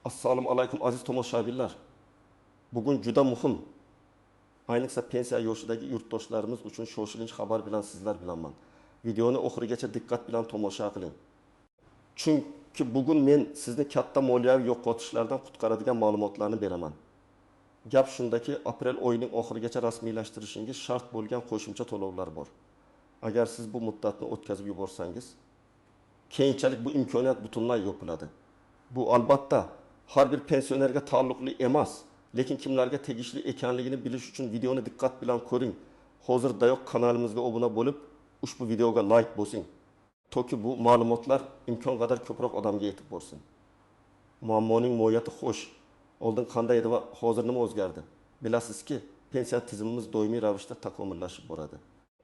Assalomu alaykum aziz tomoshabinlar. Bugun juda muhim. Ayniqsa pensiya yoshidagi yurtdoshlarimiz uchun shoshilinch xabar bilan sizlar bilanman. Videoni oxirigacha diqqat bilan tomosha qiling. Chunki bugun men sizni katta moliyaviy yo'qotishlardan qutqaradigan ma'lumotlarni beraman. Gap shundaki, aprel oyining oxirigacha rasmiylashtirishingiz shart bo'lgan qo'shimcha to'lovlar bor. Agar siz bu muddatni o'tkazib yuborsangiz, keyinchalik bu imkoniyat butunlay yopiladi. Bu albatta har bir pensionerga taalluqli emas, lekin kimlarga tegishli ekanligini bilish uchun videoni diqqat bilan ko'ring. Hozirdayoq kanalimizga obuna bo'lib, ushbu videoga like bosing. Toki bu ma'lumotlar imkon qadar ko'proq odamga yetib borsin. Muammoning mohiyati xo'sh. Oldin qanday edi va hozir nima o'zgardi? Bilasizki, pensiya tizimimiz doimiy ravishda takomillashib boradi.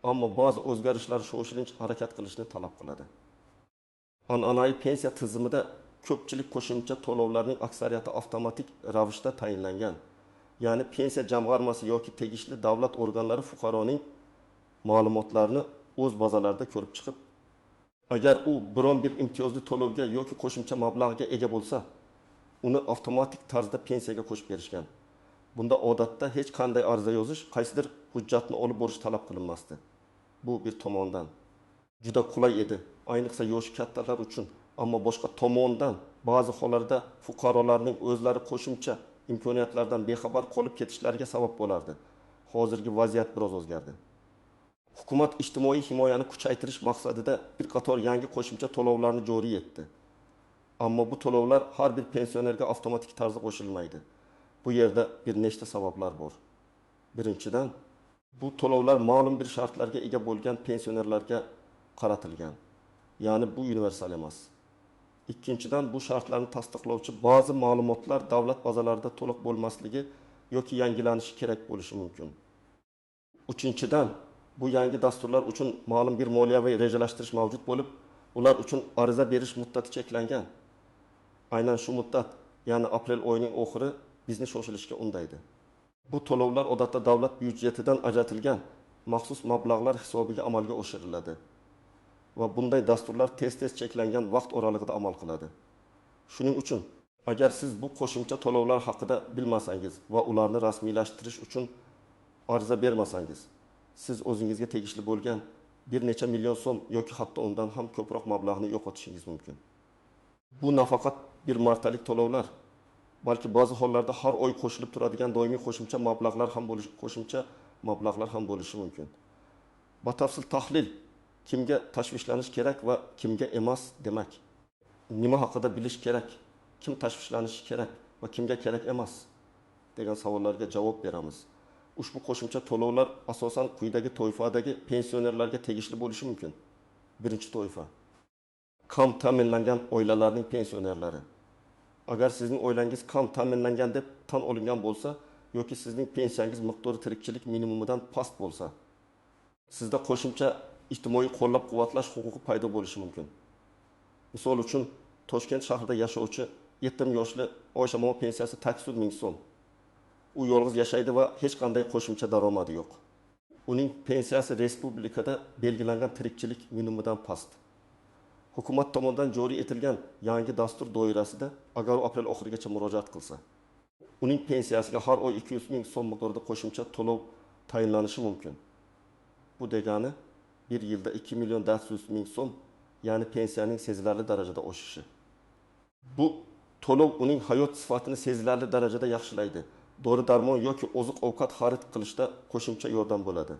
Ammo ba'zi o'zgarishlar shoshilinch harakat qilishni talab qiladi. An'anaviy pensiya tizimida ko'pchilik qo'shimcha to'lovlarning aksariyati avtomatik ravishda tayinlangan. Ya'ni pensiya jamg'armasi yoki tegishli davlat organlari fuqaroning ma'lumotlarini o'z bazalarida ko'rib chiqib, agar u biron bir imtiyozli to'lovga yoki qo'shimcha mablag'ga ega bo'lsa, uni avtomatik tarzda pensiyaga qo'shib berishgan. Bunda odatda hech qanday ariza yozish, qaysidir hujjatni olib borish talab qilinmasdi. Bu bir tomondan juda qulay edi, ayniqsa yoshi kattalar uchun. Ammo boshqa tomondan ba'zi hollarda fuqarolarning o'zlari qo'shimcha imkoniyatlardan bexabar qolib ketishlariga sabab bo'lardi. Hozirgi vaziyat biroz o'zgardi. Hukumat ijtimoiy himoyani kuchaytirish maqsadida bir qator yangi qo'shimcha to'lovlarni joriy etdi. Ammo bu to'lovlar har bir pensionerga avtomatik tarzda qo'shilmaydi. Bu yerda bir nechta sabablar bor. Birinchidan, bu to'lovlar ma'lum bir shartlarga ega bo'lgan pensionerlarga qaratilgan. Ya'ni bu universal emas. Ikkinchidan, bu shartlarni tasdiqlovchi ba'zi ma'lumotlar davlat bazalarida to'liq bo'lmasligi yoki yangilanishi kerak bo'lishi mumkin. Uchinchidan, bu yangi dasturlar uchun ma'lum bir moliyaviy rejalashtirish mavjud bo'lib, ular uchun ariza berish muddati cheklangan. Aynan shu muddat, ya'ni aprel oyining oxiri bizni shoshilishga undaydi. Bu to'lovlar odatda davlat byudjetidan ajratilgan maxsus mablag'lar hisobiga amalga oshiriladi. Va bunday dasturlar tez-tez cheklangan vaqt oralig'ida amal qiladi. Shuning uchun, agar siz bu qo'shimcha to'lovlar haqida bilmasangiz va ularni rasmiylashtirish uchun ariza bermasangiz, siz o'zingizga tegishli bo'lgan bir necha million so'm yoki hatto undan ham ko'proq mablag'ni yo'qotishingiz mumkin. Bu nafaqat bir martalik to'lovlar, balki ba'zi hollarda har oy qo'shilib turadigan doimiy qo'shimcha mablag'lar ham bo'lishi mumkin. Batafsil tahlil kimga tashvishlanish kerak va kimga emas demak. Nima haqida bilish kerak, kim tashvishlanishi kerak va kimga kerak emas degan savollarga javob beramiz. Ushbu qo'shimcha to'lovlar asosan quyidagi toifadagi pensionerlarga tegishli bo'lishi mumkin. Birinchi toifa: kam ta'minlangan oilalarning pensionerlari. Agar sizning oilangiz kam ta'minlangan deb tan olingan bo'lsa yoki sizning pensiyangiz miqdori tirikchilik minimumidan past bo'lsa, sizda qo'shimcha ijtimoiy qo'llab-quvvatlash huquqi paydo bo'lishi mumkin. Misol uchun, Toshkent shahrida yashovchi yetim yoshli Oysha momo pensiyasi 800 ming so'm. U yolg'iz yashaydi va hech qanday qo'shimcha daromadi yo'q. Uning pensiyasi respublikada belgilangan tirikchilik minimumidan past. Hukumat tomonidan joriy etilgan yangi dastur doirasida agar aprel oxirigacha murojaat qilsa, uning pensiyasiga har oy 200 ming so'm miqdorida qo'shimcha to'lov tayinlanishi mumkin. Bu degani bir yilda 2 million 400 ming so'm, ya'ni pensiyaning sezilarli darajada oshishi. Bu to'lov uning hayot sifatini sezilarli darajada yaxshilaydi. Dori-darmon yoki oziq-ovqat xarid qilishda qo'shimcha yordam bo'ladi.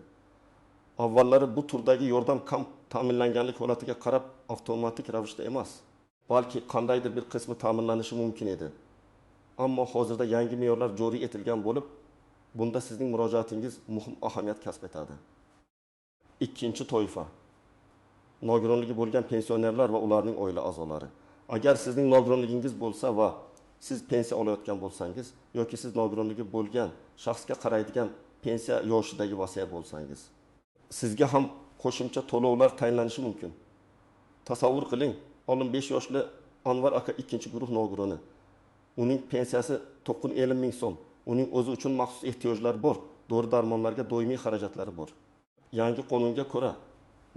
Avvallari bu turdagi yordam kam ta'minlanganlik holatiga qarab avtomatik ravishda emas, balki qandaydir bir qismi ta'minlanishi mumkin edi. Ammo hozirda yangi me'yorlar joriy etilgan bo'lib, bunda sizning murojaatingiz muhim ahamiyat kasb etadi. Ikkinchi toifa: nogironligi bo'lgan pensionerlar va ularning oila a'zolari. Agar sizning nogironligingiz bo'lsa va siz pensiya olayotgan bo'lsangiz yoki siz nogironligi bo'lgan shaxsga qaraydigan pensiya yoshidagi vasiya bo'lsangiz, sizga ham qo'shimcha to'lovlar tayinlanishi mumkin. Tasavvur qiling, oldin 5 yoshli Anvar aka ikkinchi guruh nogironi. Uning pensiyasi 950 ming so'm. Uning o'zi uchun maxsus ehtiyojlari bor, dori-darmonlarga doimiy xarajatlari bor. Yangi qonunga ko'ra,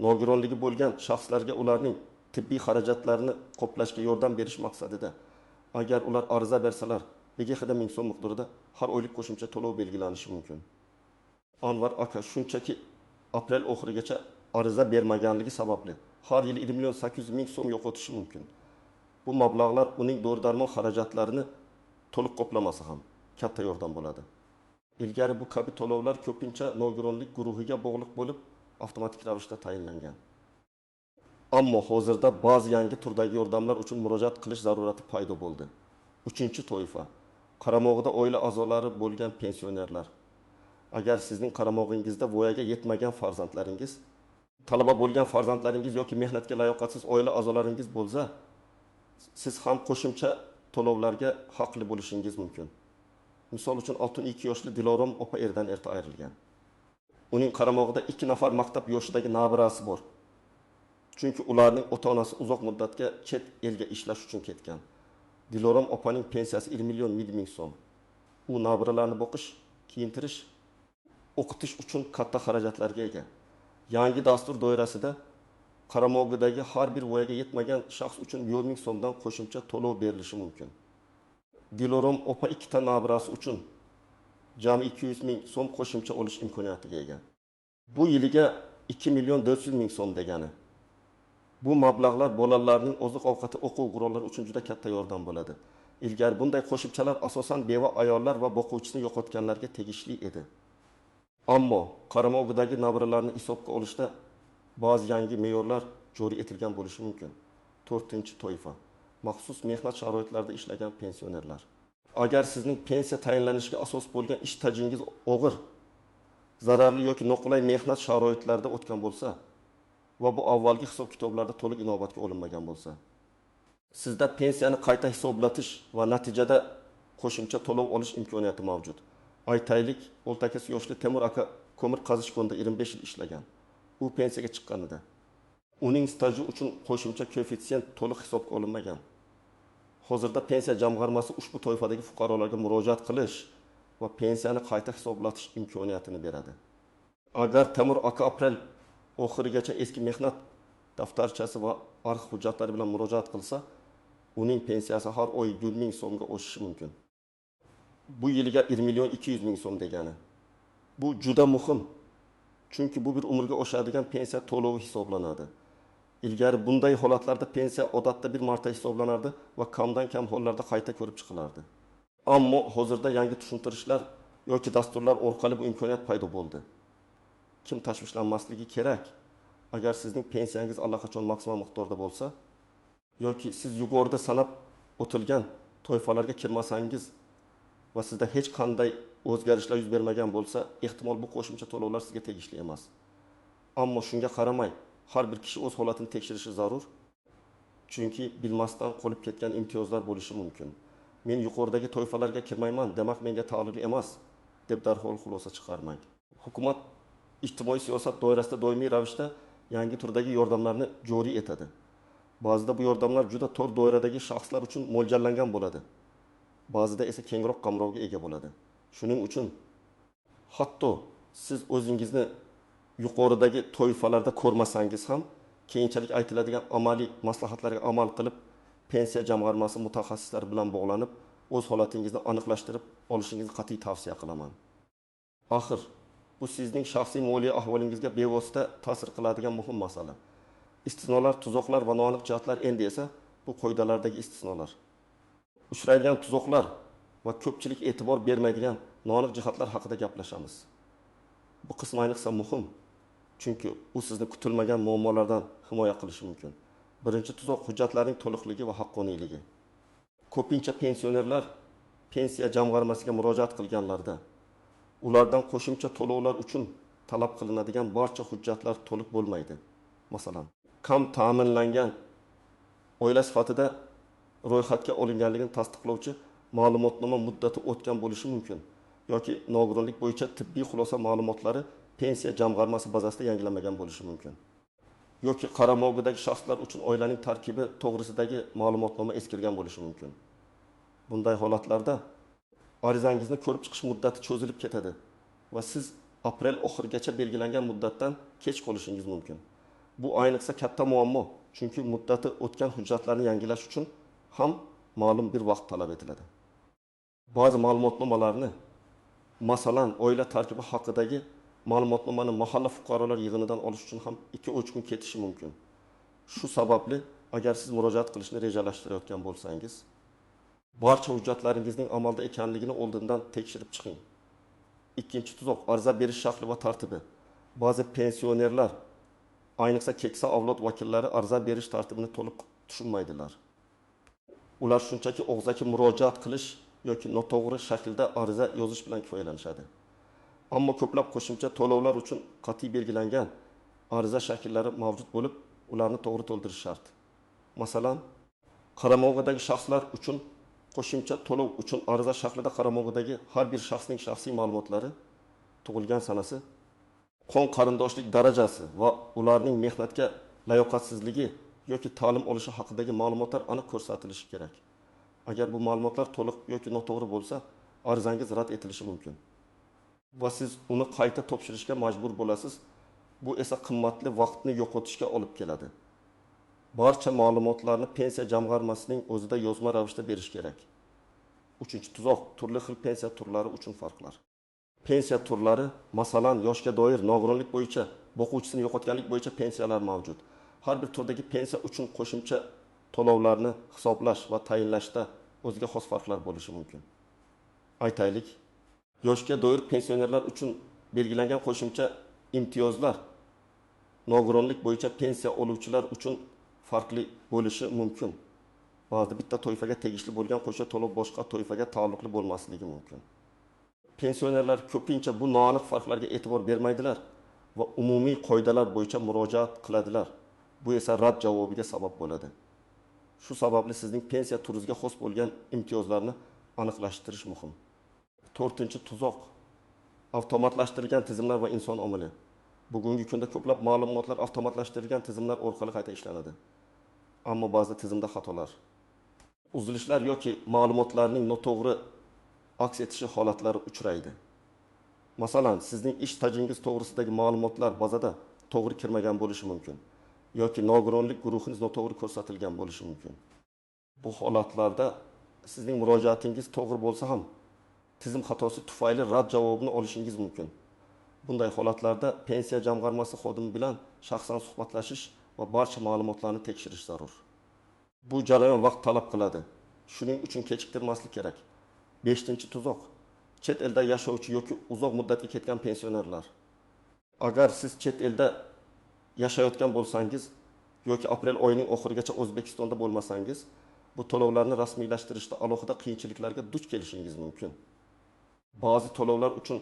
nogironligi bo'lgan shaxslarga ularning tibbiy xarajatlarini qoplashga yordam berish maqsadida Agar ular ariza bersalar, BGXda 1000 so'm miqdorida har oylik qo'shimcha to'lov belgilanishi mumkin. Anvar aka shunchaki aprel oxirigacha ariza bermaganligi sababli har yili 1.800.000 so'm yo'qotishi mumkin. Bu mablag'lar uning dori-darmon xarajatlarini to'liq qoplamasa ham katta yordam bo'ladi. Ilgari bu kabi to'lovlar ko'pincha nogironlik guruhiga bog'liq bo'lib, avtomatik ravishda tayinlangan. Ammo hozirda ba'zi yangi turdagi yordamlar uchun murojaat qilish zarurati paydo bo'ldi. 3-toifa. Qaramog'ida oila a'zolari bo'lgan pensionerlar. Agar sizning qaramog'ingizda voyaga yetmagan farzandlaringiz, talaba bo'lgan farzandlaringiz yoki mehnatga layoqatsiz oila a'zolaringiz bo'lsa, siz ham qo'shimcha to'lovlarga haqli bo'lishingiz mumkin. Misol uchun 62 yoshli Dilorom opa erdan erta ayrilgan. Uning qaramog'ida 2 nafar maktab yoshidagi nabirasi bor. Chunki ularning ota-onasi uzoq muddatga chet elga ishlash uchun ketgan. Dilorom opaning pensiyasi 1.100.000 so'm. U nabiralarni boqish, kiyintirish, o'qitish uchun katta xarajatlarga ega. Yangi dastur doirasida qaramog'idagi har bir voyaga yetmagan shaxs uchun 1.000 so'mdan qo'shimcha to'lov berilishi mumkin. Dilorom opa 2 ta nabirasi uchun jami 200.000 so'm qo'shimcha olish imkoniyatiga ega. Bu yiliga 2.400.000 so'm degani. Bu mablag'lar bolalarning oziq-ovqati, o'quv qurollari uchun juda katta yordam bo'ladi. Ilgari bunday qo'shimchalar asosan beva ayollar va boquvchisini yo'qotganlarga tegishli edi. Ammo qaramog'idagi nabiralarni hisobga olishda ba'zi yangi me'yorlar joriy etilgan bo'lishi mumkin. 4-toifa. Maxsus mehnat sharoitlarida ishlagan pensionerlar. Agar sizning pensiya tayinlanishiga asos bo'lgan ish tajingiz og'ir, zararli yoki noqulay mehnat sharoitlarida o'tgan bo'lsa va bu avvalgi hisob-kitoblarda to'liq inobatga olinmagan bo'lsa, sizda pensiyani qayta hisoblatish va natijada qo'shimcha to'lov olish imkoniyati mavjud. Aytaylik, o'rtakasi yoshli Temur aka ko'mir qazish konida 25 yil ishlagan. U pensiyaga chiqqanida uning staji uchun qo'shimcha koeffitsient to'liq hisobga olinmagan. Hozirda pensiya jamg'armasi ushbu toifadagi fuqarolarga murojaat qilish va pensiyani qayta hisoblatish imkoniyatini beradi. Agar Temur aka aprel oxirigacha eski mehnat daftarchasi va arxiv hujjatlari bilan murojaat qilsa, uning pensiyasi har oy 100.000 so'mga oshishi mumkin. Bu yiliga 1.200.000 so'm degani. Bu juda muhim. Chunki bu bir umrga oshadigan pensiya to'lovi hisoblanadi. Ilgari bunday holatlarda pensiya odatda bir marta hisoblanardi va kamdan kam hollarda qayta ko'rib chiqilardi. Ammo hozirda yangi tushuntirishlar yoki dasturlar orqali bu imkoniyat paydo bo'ldi. Kim tashvishlanmasligi kerak? Agar sizning pensiyangiz allaqachon maksimal miqdorda bo'lsa yoki siz yuqorida sanab o'tilgan toifalarga kirmasangiz va sizda hech qanday o'zgarishlar yuz bermagan bo'lsa, ehtimol bu qo'shimcha to'lovlar sizga tegishli emas. Ammo shunga qaramay, har bir kishi o'z holatini tekshirishi zarur. Chunki bilmasdan qolib ketgan imtiyozlar bo'lishi mumkin. Men yuqoridagi toifalarga kirmayman, demak menga taalluqli emas, deb darhol xulosa chiqarmang. Hukumat ijtimoiy siyosat doirasida doimiy ravishda yangi turdagi yordamlarni joriy etadi. Ba'zida bu yordamlar juda tor doiradagi shaxslar uchun mo'ljallangan bo'ladi. Ba'zida esa kengroq qamrovga ega bo'ladi. Shuning uchun hatto siz o'zingizni yuqoridagi toifalarda ko'rmasangiz ham, keyinchalik aytiladigan amaliy maslahatlarga amal qilib, pensiya jamg'armasi mutaxassislari bilan bog'lanib, o'z holatingizni aniqlashtirib olishingizni qat'iy tavsiya qilaman. Axir, bu sizning shaxsiy moliya ahvolingizga bevosita ta'sir qiladigan muhim masala. Istisnolar, tuzoqlar va noaniq jihatlar endi esa bu qoidalardagi istisnolar. Uchraydigan tuzoqlar va ko'pchilik e'tibor bermaydigan noaniq jihatlar haqida gaplashamiz. Bu qism ayniqsa muhim, chunki u sizni kutilmagan muammolardan himoya qilishi mumkin. Birinchi tuzoq hujjatlarning to'liqligi va haqqoniyligi. Ko'pincha pensionerlar pensiya jamg'armasiga murojaat qilganlarda ulardan qo'shimcha to'lovlar uchun talab qilinadigan barcha hujjatlar to'liq bo'lmaydi. Masalan, kam ta'minlangan oila sifatida ro'yxatga olinganligini tasdiqlovchi ma'lumotnoma muddati o'tgan bo'lishi mumkin yoki nogironlik bo'yicha tibbiy xulosa ma'lumotlari pensiya jamg'armasi bazasida yangilanmagan bo'lishi mumkin. Yoki qaramog'idagi shaxslar uchun oilaning tarkibi to'g'risidagi ma'lumotnoma eskirgan bo'lishi mumkin. Bunday holatlarda arizangizni ko'rib chiqish muddati cho'zilib ketadi va siz aprel oxirigacha belgilangan muddatdan kech qolishingiz mumkin. Bu ayniqsa katta muammo, chunki muddati o'tgan hujjatlarni yangilash uchun ham ma'lum bir vaqt talab etiladi. Ba'zi ma'lumotnomalarni, masalan, oila tarkibi haqidagi ma'lumotnomani mahalla fuqarolar yig'inidan olish uchun ham 2-3 kun ketishi mumkin. Shu sababli agar siz murojaat qilishni rejalashtirayotgan bo'lsangiz, barcha hujjatlaringizning amalda ekanligini oldindan tekshirib chiqing. Ikkinchi tuzoq, ariza berish shakli va tartibi. Ba'zi pensionerlar, ayniqsa keksa avlod vakillari ariza berish tartibini to'liq tushunmaydilar. Ular shunchaki og'zaki murojaat qilish yoki noto'g'ri shaklda ariza yozish bilan kifoyalanishadi. Ammo ko'plab qo'shimcha to'lovlar uchun qat'iy belgilangan ariza shakllari mavjud bo'lib, ularni to'g'ri to'ldirish shart. Masalan, qaramog'idagi shaxslar uchun qo'shimcha to'lov uchun ariza shaklida qaramog'idagi har bir shaxsning shaxsiy ma'lumotlari, tug'ilgan sanasi, qon qarindoshlik darajasi va ularning mehnatga layoqatsizligi yoki ta'lim olishi haqidagi ma'lumotlar aniq ko'rsatilishi kerak. Agar bu ma'lumotlar to'liq yoki noto'g'ri bo'lsa, arizangiz rad etilishi mumkin va siz uni qayta topshirishga majbur bo'lasiz. Bu esa qimmatli vaqtni yo'qotishga olib keladi. Barcha ma'lumotlarni pensiya jamg'armasining o'zida yozma ravishda berish kerak. 3-tuzoq, turli xil pensiya turlari uchun farqlar. Pensiya turlari, masalan, yoshga doir nogironlik bo'yicha, boquvchisini yo'qotganlik bo'yicha pensiyalar mavjud. Har bir turdagi pensiya uchun qo'shimcha to'lovlarni hisoblash va tayinlashda o'ziga xos farqlar bo'lishi mumkin. Aytaylik, yoshga doir pensionerlar uchun belgilangan qo'shimcha imtiyozlar nogironlik bo'yicha pensiya oluvchilar uchun farqli bo'lishi mumkin. Ba'zi bitta toifaga tegishli bo'lgan qo'shimcha to'lov boshqa toifaga taalluqli bo'lmasligi mumkin. Pensionerlar ko'pincha bu noaniq farqlarga e'tibor bermaydilar va umumiy qoidalar bo'yicha murojaat qiladilar. Bu esa rad javobiga sabab bo'ladi. Shu sababli sizning pensiya turingizga xos bo'lgan imtiyozlarni aniqlashtirish muhim. 4-tuzoq, avtomatlashtirilgan tizimlar va inson omili. Bugungi kunda ko'plab ma'lumotlar avtomatlashtirilgan tizimlar orqali qayta ishlanadi. Ammo ba'zi tizimda xatolar, uzilishlar yoki ma'lumotlarning noto'g'ri aks etishi holatlari uchraydi. Masalan, sizning ish tajingiz to'g'risidagi ma'lumotlar bazada to'g'ri kirmagan bo'lishi mumkin yoki nogironlik guruhingiz noto'g'ri ko'rsatilgan bo'lishi mumkin. Bu holatlarda sizning murojaatingiz to'g'ri bo'lsa ham tizim xatosi tufayli rad javobini olishingiz mumkin. Bunday holatlarda pensiya jamg'armasi xodimi bilan shaxsan suhbatlashish va barcha ma'lumotlarni tekshirish zarur. Bu jarayon vaqt talab qiladi. Shuning uchun kechiktirmaslik kerak. 5-tuzoq, chet elda yashovchi yoki uzoq muddatga ketgan pensionerlar. Agar siz chet elda yashayotgan bo'lsangiz yoki aprel oyining oxirigacha O'zbekistonda bo'lmasangiz, bu to'lovlarni rasmiylashtirishda alohida qiyinchiliklarga duch kelishingiz mumkin. Ba'zi to'lovlar uchun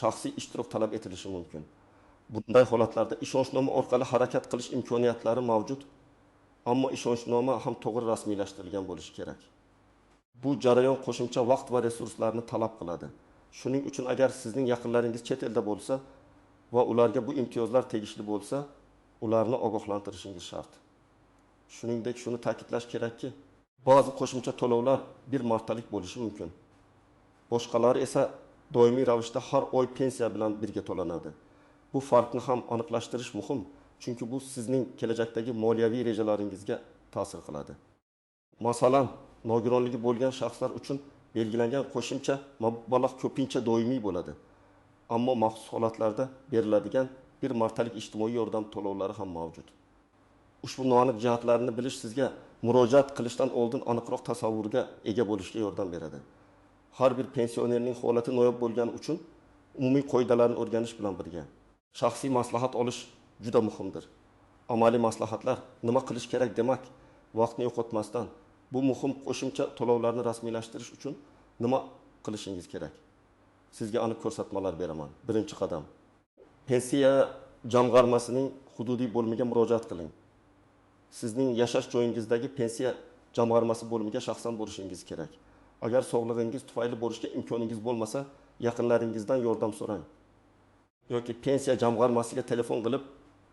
shaxsiy ishtirok talab etilishi mumkin. Bunday holatlarda ishonchnoma orqali harakat qilish imkoniyatlari mavjud, ammo ishonchnoma ham to'g'ri rasmiylashtirilgan bo'lishi kerak. Bu jarayon qo'shimcha vaqt va resurslarni talab qiladi. Shuning uchun agar sizning yaqinlaringiz chet elda bo'lsa va ularga bu imtiyozlar tegishli bo'lsa, ularni ogohlantirishingiz shart. Shuningdek, shuni ta'kidlash kerakki, ba'zi qo'shimcha to'lovlar bir martalik bo'lishi mumkin. Boshqalari esa doimiy ravishda har oy pensiya bilan birga to'lanadi. Bu farqni ham aniqlashtirish muhim, chunki bu sizning kelajakdagi moliyaviy rejalaringizga ta'sir qiladi. Masalan, nogironligi bo'lgan shaxslar uchun belgilangan qo'shimcha mablag' ko'pincha doimiy bo'ladi. Ammo maxsus holatlarda beriladigan bir martalik ijtimoiy yordam to'lovlari ham mavjud. Ushbu noaniq jihatlarni bilish sizga murojaat qilishdan oldin aniqroq tasavvurga ega bo'lishga yordam beradi. Har bir pensionerning holati noyob bo'lgani uchun umumiy qoidalarni o'rganish bilan birga shaxsiy maslahat olish juda muhimdir. Amaliy maslahatlar nima qilish kerak demak, vaqtni yo'qotmasdan bu muhim qo'shimcha to'lovlarni rasmiylashtirish uchun nima qilishingiz kerak? Sizga aniq ko'rsatmalar beraman. 1-qadam. Pensiya jamg'armasining hududiy bo'limiga murojaat qiling. Sizning yashash joyingizdagi pensiya jamg'armasi bo'limiga shaxsan borishingiz kerak. Agar sog'lig'ingiz tufayli borishga imkoningiz bo'lmasa, yaqinlaringizdan yordam so'rang. Yoki pensiya jamg'armasiga telefon qilib,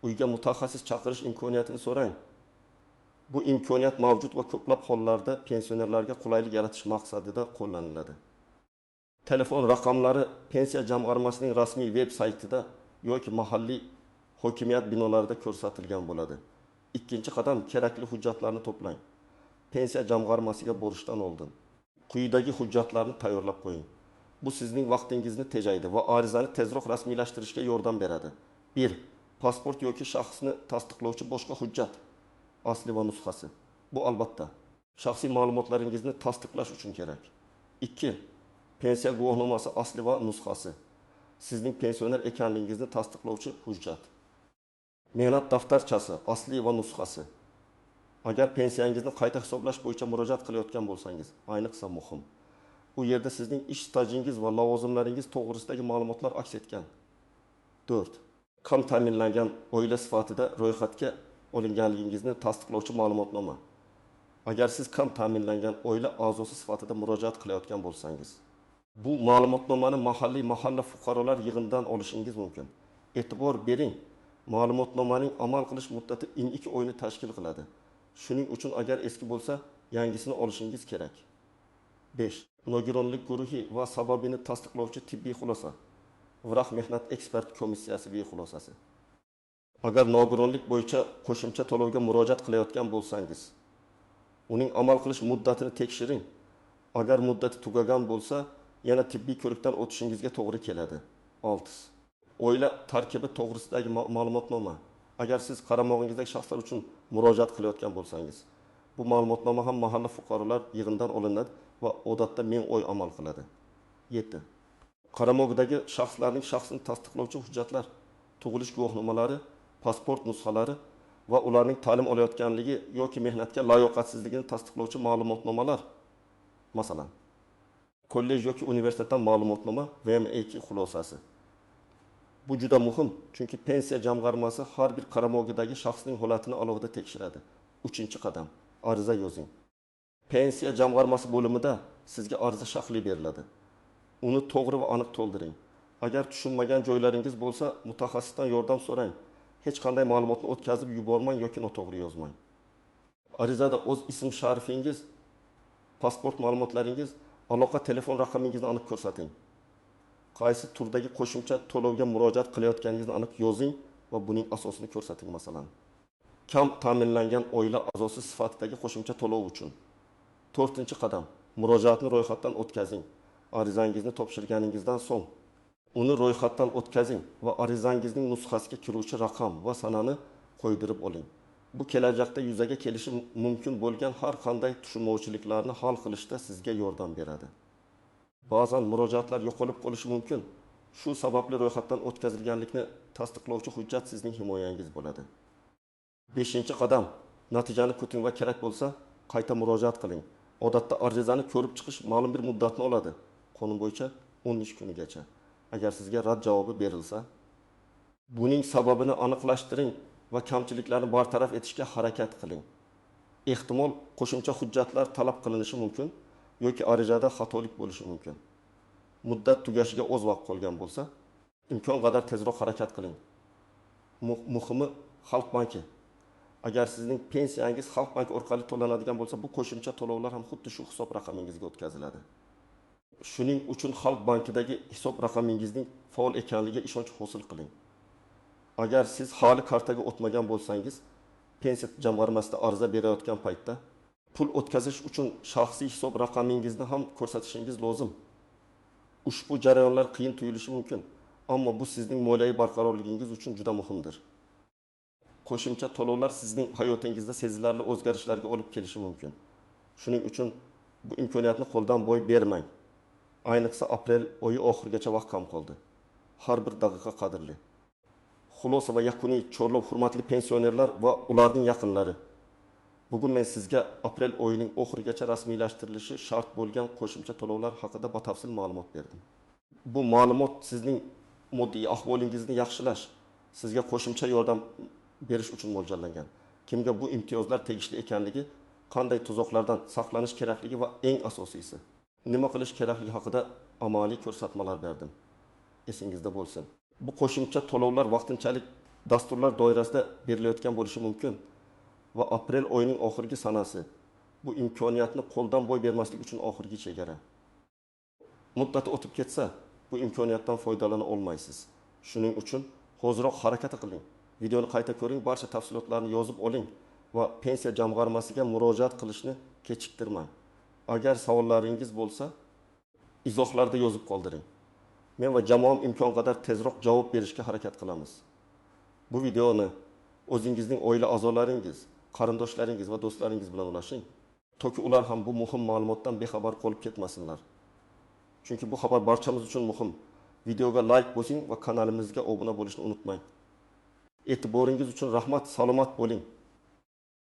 uyga mutaxassis chaqirish imkoniyatini so'rang. Bu imkoniyat mavjud va ko'plab hollarda pensionerlarga qulaylik yaratish maqsadida qo'llaniladi. Telefon raqamlari pensiya jamg'armasining rasmiy veb-saytida yoki mahalliy hokimiyat binolarida ko'rsatilgan bo'ladi. 2-qadam, kerakli hujjatlarni to'plang. pensiya jamg'armasiga borishdan oldin quyidagi hujjatlarni tayyorlab qo'ying. Bu sizning vaqtingizni tejaydi va arizani tezroq rasmiylashtirishga yordam beradi. 1. Pasport yoki shaxsni tasdiqlovchi boshqa hujjat, asli va nusxasi. Bu albatta shaxsiy ma'lumotlaringizni tasdiqlash uchun kerak. 2. Pensiya guvohnomasi asli va nusxasi. Sizning pensioner ekanligingizni tasdiqlovchi hujjat. Mehnat daftarchasi asli va nusxasi. Agar pensiyangizni qayta hisoblash bo'yicha murojaat qilayotgan bo'lsangiz, ayniqsa muhim. Bu yerda sizning ish stajingiz va lavozimlaringiz to'g'risidagi ma'lumotlar aks etgan. 4. Kam ta'minlangan oila sifatida ro'yxatga olinganligingizni tasdiqlovchi ma'lumotnoma. Agar siz kam ta'minlangan oila a'zosi sifatida murojaat qilayotgan bo'lsangiz, bu ma'lumotnomani mahalla fuqarolar yig'inidan olishingiz mumkin. E'tibor bering, ma'lumotnomaning amal qilish muddati 2 oyni tashkil qiladi. Shuning uchun agar eski bo'lsa, yangisini olishingiz kerak. 5. Nogironlik guruhi va sababini tasdiqlovchi tibbiy xulosa. Vraq mehnat ekspert komissiyasi xulosasi. Agar nogironlik bo'yicha qo'shimcha to'lovga murojaat qilayotgan bo'lsangiz, uning amal qilish muddatini tekshiring. Agar muddati tugagan bo'lsa, yana tibbiy ko'rikdan o'tishingizga to'g'ri keladi. 6. Oila tarkibi to'g'risidagi ma'lumotnoma. Agar siz qaramog'ingizdagi shaxslar uchun murojaat qilayotgan bo'lsangiz, bu ma'lumotnoma ham mahalla fuqarolar yig'inidan olinadi va odatda men oy amal qiladi. 7. Qaramog'idagi shaxslarning shaxsini tasdiqlovchi hujjatlar, tug'ilish guvohnomalari, pasport nusxalari va ularning ta'lim olayotganligi yoki mehnatga layoqatsizligini tasdiqlovchi ma'lumotnomalar. Masalan, kollej yoki universitetdan ma'lumotnoma VM2 xulosasi. Bu juda muhim, chunki pensiya jamg'armasi har bir qaramog'idagi shaxsning holatini alohida tekshiradi. 3-qadam, ariza yozing. Pensiya jamg'armasi bo'limida sizga ariza shaxsiy beriladi. Uni to'g'ri va aniq to'ldiring. Agar tushunmagan joylaringiz bo'lsa, mutaxassisdan yordam so'rang. Hech qanday ma'lumotni o'tkazib yubormang yoki noto'g'ri yozmang. Arizada o'z ism-sharifingiz, pasport ma'lumotlaringiz, aloqa telefon raqamingizni aniq ko'rsating. Qaysi turdagi qo'shimcha to'lovga murojaat qilayotganingizni aniq yozing va buning asosini ko'rsating. Masalan, kam ta'minlangan oila a'zosi sifatidagi qo'shimcha to'lov uchun. 4-qadam, murojaatni ro'yxatdan o'tkazing. Arizangizni topshirganingizdan so'ng uni ro'yxatdan o'tkazing va arizangizning nusxasiga kiruvchi raqam va sanani qo'ydirib oling. Bu kelajakda yuzaga kelishi mumkin bo'lgan har qanday tushunmovchiliklarni hal qilishda sizga yordam beradi. Ba'zan murojaatlar yo'qolib qolishi mumkin. Shu sababli ro'yxatdan o'tkazilganlikni tasdiqlovchi hujjat sizning himoyangiz bo'ladi. 5-qadam, natijani kuting va kerak bo'lsa, qayta murojaat qiling. Odatda arizani ko'rib chiqish ma'lum bir muddatni oladi. Qonun bo'yicha 10 ish kunigacha. Agar sizga rad javobi berilsa, buning sababini aniqlashtiring va kamchiliklarni bartaraf etishga harakat qiling. Ehtimol qo'shimcha hujjatlar talab qilinishi mumkin yoki arizada xatolik bo'lishi mumkin. Muddat tugashiga o'z vaqt qolgan bo'lsa, imkon qadar tezroq harakat qiling. Muhimi Xalq banki. Agar sizning pensiyangiz Xalq banki orqali to'lanadigan bo'lsa, bu qo'shimcha to'lovlar ham xuddi shu hisob raqamingizga o'tkaziladi. Shuning uchun Xalq bankidagi hisob raqamingizning faol ekanligiga ishonch hosil qiling. Agar siz hali kartaga o'tmagan bo'lsangiz, pensiya jamg'armasida ariza berayotgan paytda pul o'tkazish uchun shaxsiy hisob raqamingizni ham ko'rsatishingiz lozim. Ushbu jarayonlar qiyin tuyulishi mumkin, ammo bu sizning moliyaviy barqarorligingiz uchun juda muhimdir. Qo'shimcha to'lovlar sizning hayotingizda sezilarli o'zgarishlarga olib kelishi mumkin. Shuning uchun bu imkoniyatni qo'ldan boy bermang. Ayniqsa aprel oyi oxirigacha vaqt ham qoldi. Har bir daqiqa qadrli. Xulosa va yakuniy chorlov, hurmatli pensionerlar va ularning yaqinlari. Bugun men sizga aprel oyining oxirigacha rasmiylashtirilishi shart bo'lgan qo'shimcha to'lovlar haqida batafsil ma'lumot berdim. Bu ma'lumot sizning moddiy ahvolingizni yaxshilash, sizga qo'shimcha yordam berish uchun mo'ljallangan. Kimga bu imtiyozlar tegishli ekanligi, qanday tuzoqlardan saqlanish kerakligi va eng asosiysi, nima qilish kerakligi haqida amaliy ko'rsatmalar berdim. Esingizda bo'lsin. Bu qo'shimcha to'lovlar vaqtinchalik dasturlar doirasida berilayotgan bo'lishi mumkin va aprel oyining oxirgi sanasi. Bu imkoniyatni qo'ldan boy bermaslik uchun oxirgi chegara. Muddati o'tib ketsa, bu imkoniyatdan foydalana olmaysiz. Shuning uchun hoziroq harakat qiling. Videoni qayta ko'ring, barcha tafsilotlarni yozib oling va pensiya jamg'armasiga murojaat qilishni kechiktirmang. Agar savollaringiz bo'lsa, izohlarda yozib qoldiring. Men va jamoam imkon qadar tezroq javob berishga harakat qilamiz. Bu videoni o'zingizning oila a'zolaringiz, qarindoshlaringiz va do'stlaringiz bilan ulashing, toki ular ham bu muhim ma'lumotdan bexabar qolib ketmasinlar. Chunki bu xabar barchamiz uchun muhim. Videoga like bosing va kanalimizga obuna bo'lishni unutmang. E'tiboringiz uchun rahmat, salomat bo'ling.